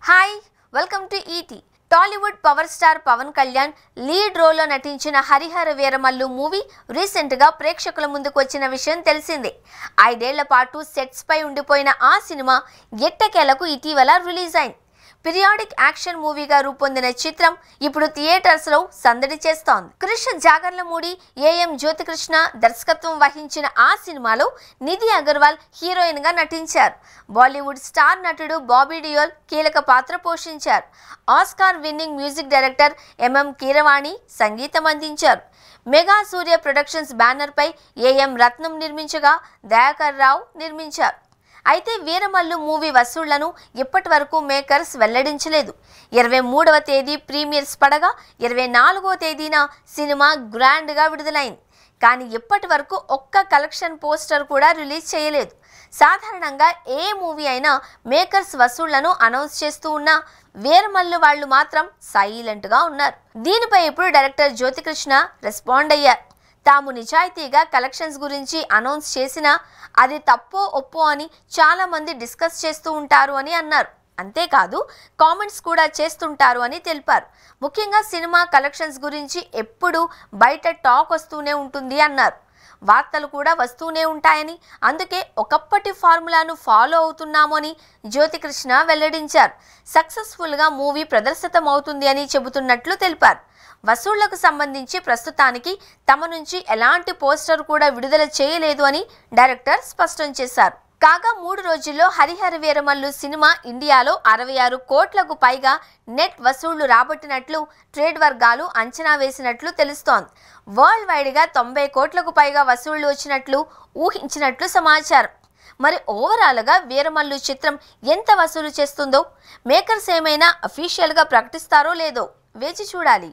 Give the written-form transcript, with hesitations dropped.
Hi welcome to ET. Tollywood power star Pawan Kalyan lead రోల్లో నటించిన Harihara Veeramallu movie రీసెంట్గా ప్రేక్షకుల ముందుకు వచ్చిన విషయం తెలిసిందే. 5 ఏళ్ల పాటు సెట్స్ పై ఉండిపోయిన ఆ సినిమా ఎట్టకేలకు ఇటీవల రిలీజ్ అయింది. పీరియాడిక్ యాక్షన్ మూవీగా రూపొందిన చిత్రం ఇప్పుడు థియేటర్స్ లో సందడి చేస్తోంది. కృష్ణ జాగర్లమూడి, ఏఎం జ్యోతికృష్ణ దర్శకత్వం వహించిన ఆ సినిమాలో నిధి అగర్వాల్ హీరోయిన్ గా నటించారు. బాలీవుడ్ స్టార్ నటుడు బాబీ డియోల్ కీలక పాత్ర పోషించారు. Oscar winning music director MM Keeravani సంగీతం అందించారు. మెగా సూర్య ప్రొడక్షన్స్ బ్యానర్ పై ఏఎం రత్నం నిర్మించగా దయాకర్ రావు నిర్మించారు. అయితే వీరమల్లు మూవీ వసూళ్లను ఇప్పటి వరకు మేకర్స్ వెల్లడించలేదు. 23వ తేదీ ప్రీమియర్స్ పడగా 24వ తేదీన సినిమా గ్రాండ్గా విడుదలైంది. కానీ ఇప్పటి వరకు ఒక్క కలెక్షన్ పోస్టర్ కూడా రిలీజ్ చేయలేదు. సాధారణంగా ఏ మూవీ అయినా మేకర్స్ వసూళ్లను అనౌన్స్ చేస్తూ ఉన్నా వీరమల్లు వాళ్ళు మాత్రం సైలెంట్గా ఉన్నారు. దీనిపై ఇప్పుడు డైరెక్టర్ జ్యోతికృష్ణ రెస్పాండ్ అయ్యారు. తాము నిజాయితీగా కలెక్షన్స్ గురించి అనౌన్స్ చేసినా అది తప్పో ఒప్పో అని చాలా మంది డిస్కస్ చేస్తూ ఉంటారు అని అన్నారు. అంతేకాదు కామెంట్స్ కూడా చేస్తుంటారు అని తెలిపారు. ముఖ్యంగా సినిమా కలెక్షన్స్ గురించి ఎప్పుడు బయట టాక్ వస్తూనే ఉంటుంది అన్నారు. వార్తలు కూడా వస్తూనే ఉంటాయని, అందుకే ఒకప్పటి ఫార్ములాను ఫాలో అవుతున్నాము అని జ్యోతికృష్ణ వెల్లడించారు. సక్సెస్ఫుల్గా మూవీ ప్రదర్శితం అవుతుంది అని చెబుతున్నట్లు తెలిపారు. వసూళ్లకు సంబంధించి ప్రస్తుతానికి తమ నుంచి ఎలాంటి పోస్టర్ కూడా విడుదల చేయలేదు అని డైరెక్టర్ స్పష్టం చేశారు. కాగా 3 రోజుల్లో హరిహర వీరమల్లు సినిమా ఇండియాలో 66 కోట్లకు పైగా నెట్ వసూళ్లు రాబట్టినట్లు ట్రేడ్ వర్గాలు అంచనా వేసినట్లు తెలుస్తోంది. వరల్డ్ వైడ్గా 90 కోట్లకు పైగా వసూళ్లు వచ్చినట్లు ఊహించినట్లు సమాచారం. మరి ఓవరాల్గా వీరమల్లు చిత్రం ఎంత వసూలు చేస్తుందో మేకర్స్ ఏమైనా అఫీషియల్గా ప్రకటిస్తారో లేదో వేచి చూడాలి.